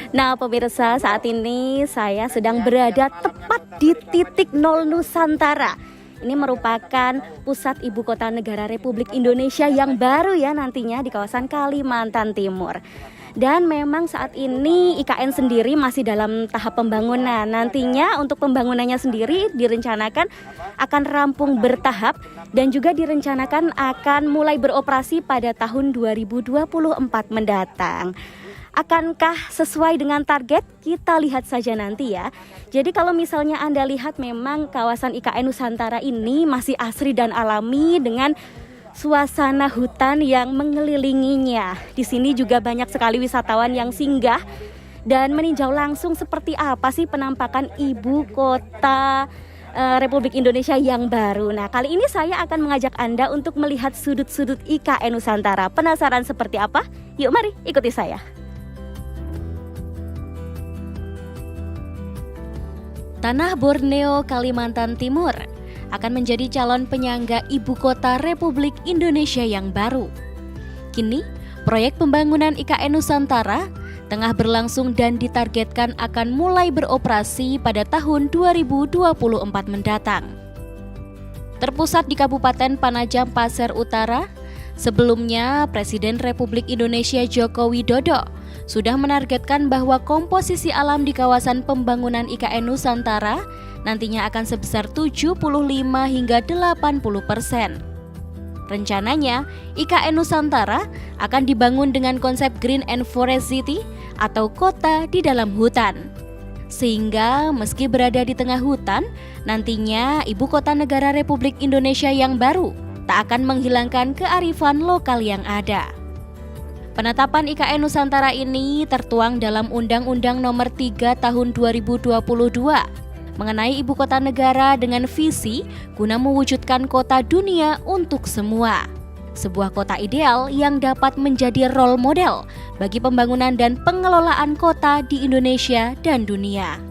Nah, pemirsa, saat ini saya sedang berada tepat di titik nol Nusantara. Ini merupakan pusat ibu kota negara Republik Indonesia yang baru ya nantinya di kawasan Kalimantan Timur. Dan memang saat ini IKN sendiri masih dalam tahap pembangunan. Nantinya untuk pembangunannya sendiri direncanakan akan rampung bertahap dan juga direncanakan akan mulai beroperasi pada tahun 2024 mendatang. Akankah sesuai dengan target? Kita lihat saja nanti ya. Jadi kalau misalnya Anda lihat memang kawasan IKN Nusantara ini masih asri dan alami dengan suasana hutan yang mengelilinginya. Di sini juga banyak sekali wisatawan yang singgah dan meninjau langsung seperti apa sih penampakan ibu kota Republik Indonesia yang baru. Nah, kali ini saya akan mengajak Anda untuk melihat sudut-sudut IKN Nusantara. Penasaran seperti apa? Yuk mari ikuti saya. Tanah Borneo, Kalimantan Timur akan menjadi calon penyangga ibu kota Republik Indonesia yang baru. Kini, proyek pembangunan IKN Nusantara tengah berlangsung dan ditargetkan akan mulai beroperasi pada tahun 2024 mendatang. Terpusat di Kabupaten Panajam Pasir Utara, sebelumnya Presiden Republik Indonesia Joko Widodo sudah menargetkan bahwa komposisi alam di kawasan pembangunan IKN Nusantara nantinya akan sebesar 75 hingga 80%. Rencananya, IKN Nusantara akan dibangun dengan konsep Green and Forest City atau kota di dalam hutan. Sehingga meski berada di tengah hutan, nantinya ibu kota negara Republik Indonesia yang baru tak akan menghilangkan kearifan lokal yang ada. Penetapan IKN Nusantara ini tertuang dalam Undang-Undang Nomor 3 Tahun 2022 mengenai ibu kota negara dengan visi guna mewujudkan kota dunia untuk semua. Sebuah kota ideal yang dapat menjadi role model bagi pembangunan dan pengelolaan kota di Indonesia dan dunia.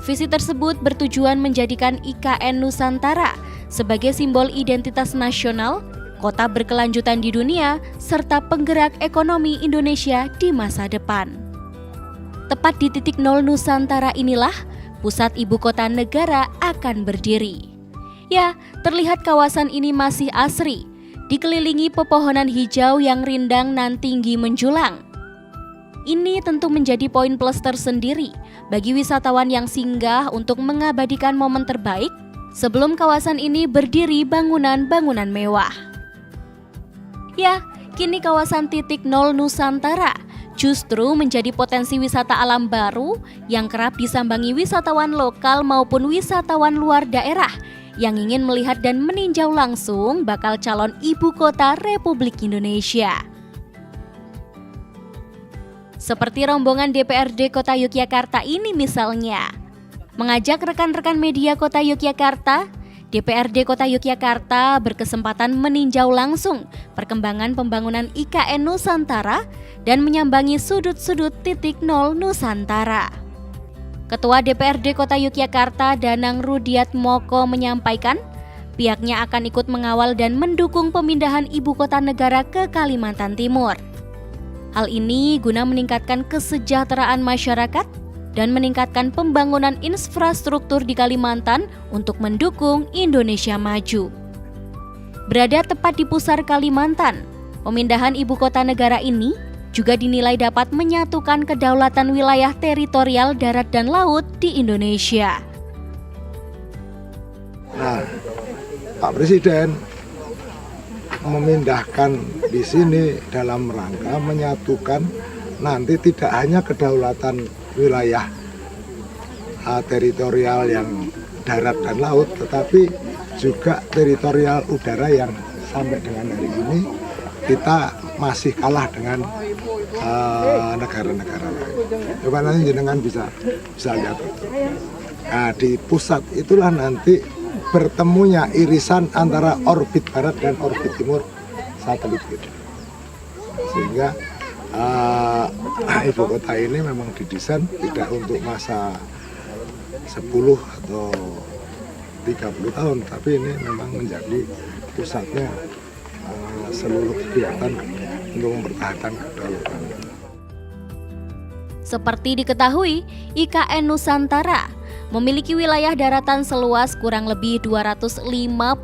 Visi tersebut bertujuan menjadikan IKN Nusantara sebagai simbol identitas nasional, kota berkelanjutan di dunia, serta penggerak ekonomi Indonesia di masa depan. Tepat di titik nol Nusantara inilah pusat ibu kota negara akan berdiri. Ya, terlihat kawasan ini masih asri, dikelilingi pepohonan hijau yang rindang nan tinggi menjulang. Ini tentu menjadi poin plus tersendiri bagi wisatawan yang singgah untuk mengabadikan momen terbaik sebelum kawasan ini berdiri bangunan-bangunan mewah. Ya, kini kawasan titik nol Nusantara justru menjadi potensi wisata alam baru yang kerap disambangi wisatawan lokal maupun wisatawan luar daerah yang ingin melihat dan meninjau langsung bakal calon ibu kota Republik Indonesia. Seperti rombongan DPRD Kota Yogyakarta ini misalnya, mengajak rekan-rekan media Kota Yogyakarta, DPRD Kota Yogyakarta berkesempatan meninjau langsung perkembangan pembangunan IKN Nusantara dan menyambangi sudut-sudut titik nol Nusantara. Ketua DPRD Kota Yogyakarta Danang Rudiat Moko menyampaikan, pihaknya akan ikut mengawal dan mendukung pemindahan ibu kota negara ke Kalimantan Timur. Hal ini guna meningkatkan kesejahteraan masyarakat dan meningkatkan pembangunan infrastruktur di Kalimantan untuk mendukung Indonesia maju. Berada tepat di pusar Kalimantan, pemindahan ibu kota negara ini juga dinilai dapat menyatukan kedaulatan wilayah teritorial darat dan laut di Indonesia. Nah, Pak Presiden memindahkan di sini dalam rangka menyatukan nanti tidak hanya kedaulatan wilayah teritorial yang darat dan laut, tetapi juga teritorial udara yang sampai dengan hari ini kita masih kalah dengan negara-negara lain. Coba nanti jenengan bisa lihat. Nah, di pusat itulah nanti bertemunya irisan antara orbit barat dan orbit timur satelit kita. Sehingga ibu kota ini memang didesain tidak untuk masa 10 atau 30 tahun, tapi ini memang menjadi pusatnya seluruh kegiatan untuk mempertahankan kedaulatan. Seperti diketahui, IKN Nusantara memiliki wilayah daratan seluas kurang lebih 256.142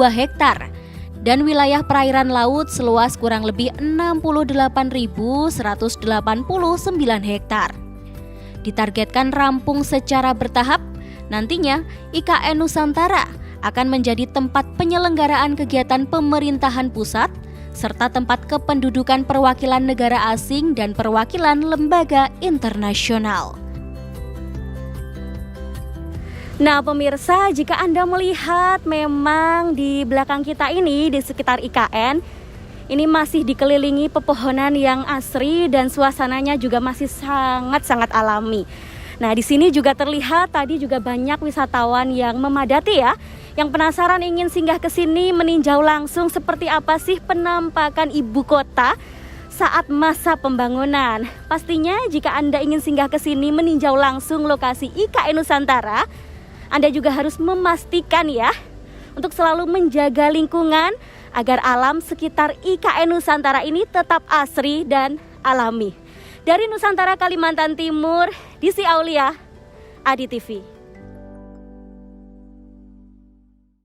hektar dan wilayah perairan laut seluas kurang lebih 68.189 hektar. Ditargetkan rampung secara bertahap, nantinya IKN Nusantara akan menjadi tempat penyelenggaraan kegiatan pemerintahan pusat serta tempat kependudukan perwakilan negara asing dan perwakilan lembaga internasional. Nah pemirsa, jika Anda melihat memang di belakang kita ini di sekitar IKN, ini masih dikelilingi pepohonan yang asri dan suasananya juga masih sangat-sangat alami. Nah di sini juga terlihat tadi juga banyak wisatawan yang memadati ya, yang penasaran ingin singgah ke sini meninjau langsung seperti apa sih penampakan ibu kota saat masa pembangunan. Pastinya jika Anda ingin singgah ke sini meninjau langsung lokasi IKN Nusantara, Anda juga harus memastikan ya untuk selalu menjaga lingkungan agar alam sekitar IKN Nusantara ini tetap asri dan alami. Dari Nusantara Kalimantan Timur, Desi Aulia, Adi TV.